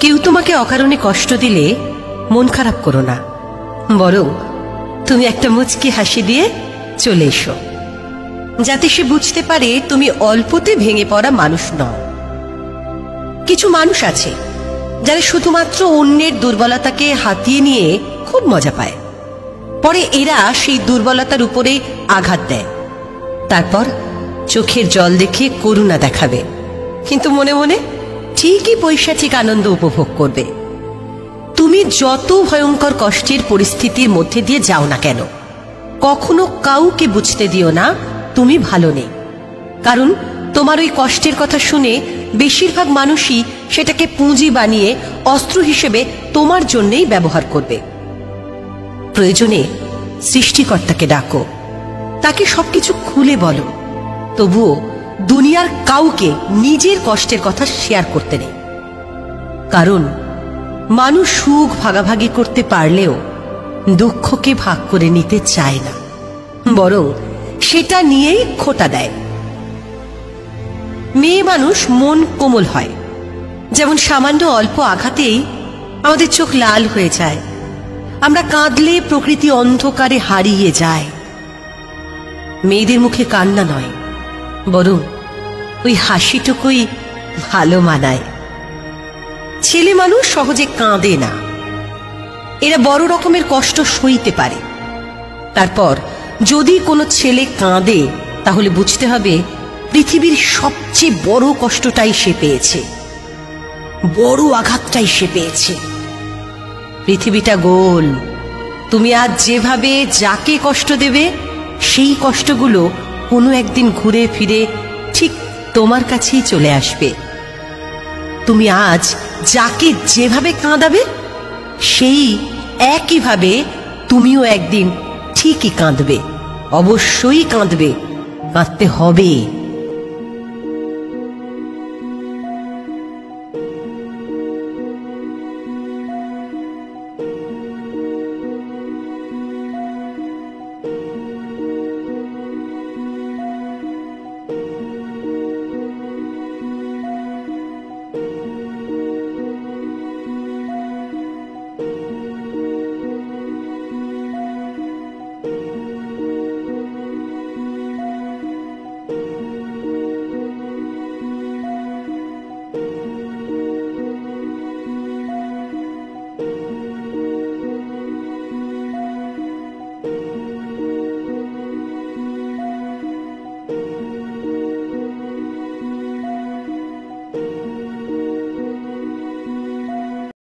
কেউ তোমাকে অকারণে কষ্ট দিলে মন খারাপ করো না, বরং তুমি একটা মুচকি হাসি দিয়ে চলে এসো, যাতে সে বুঝতে পারে তুমি অল্পতে ভেঙে পড়া মানুষ নও। কিছু মানুষ আছে যারা শুধুমাত্র অন্যের দুর্বলতাকে হাতিয়ে নিয়ে খুব মজা পায়। পরে এরা সেই দুর্বলতার উপরে আঘাত দেয়, তারপর চোখের জল দেখে করুণা দেখাবে, কিন্তু মনে মনে ঠিকই পৈশাচিক আনন্দ উপভোগ করবে। তুমি যত ভয়ঙ্কর কষ্টের পরিস্থিতির মধ্যে দিয়ে যাও না কেন, কখনো কাউকে বুঝতে দিও না তুমি ভালো নেই, কারণ তোমার ওই কষ্টের কথা শুনে বেশিরভাগ মানুষই সেটাকে পুঁজি বানিয়ে অস্ত্র হিসেবে তোমার জন্যই ব্যবহার করবে। প্রয়োজনে সৃষ্টিকর্তাকে ডাকো, তাকে সবকিছু খুলে বলো, তবুও দুনিয়ার কাউকে নিজের কষ্টের কথা শেয়ার করতে নেই, কারণ মানুষ সুখ ভাগাভাগি করতে পারলেও দুঃখকে ভাগ করে নিতে চায় না, বরং সেটা নিয়েই খোঁটা দেয়। মেয়ে মানুষ মন কোমল হয়, যেমন সামান্য অল্প আঘাতেই আমাদের চোখ লাল হয়ে যায়, আমরা কাঁদলে প্রকৃতি অন্ধকারে হারিয়ে যায়। মেয়েদের মুখে কান্না নয়, বরং ওই হাসিটুকুই ভালো মানায়। ছেলে মানুষ সহজে কাঁদে না, এরা বড় রকমের কষ্ট সইতে পারে। তারপর যদি কোনো ছেলে কাঁদে, তাহলে বুঝতে হবে পৃথিবীর সবচেয়ে বড় কষ্টটাই সে পেয়েছে, বড় আঘাতটাই সে পেয়েছে। পৃথিবীটা গোল, তুমি আজ যেভাবে যাকে কষ্ট দেবে, সেই কষ্টগুলো কোনো একদিন ঘুরে ফিরে ঠিক তোমার কাছেই চলে আসবে। তুমি আজ যাকে যেভাবে কাঁদাবে, সেই একইভাবে তুমিও একদিন ঠিকই কাঁদবে, অবশ্যই কাঁদবে, কাঁদতে হবে।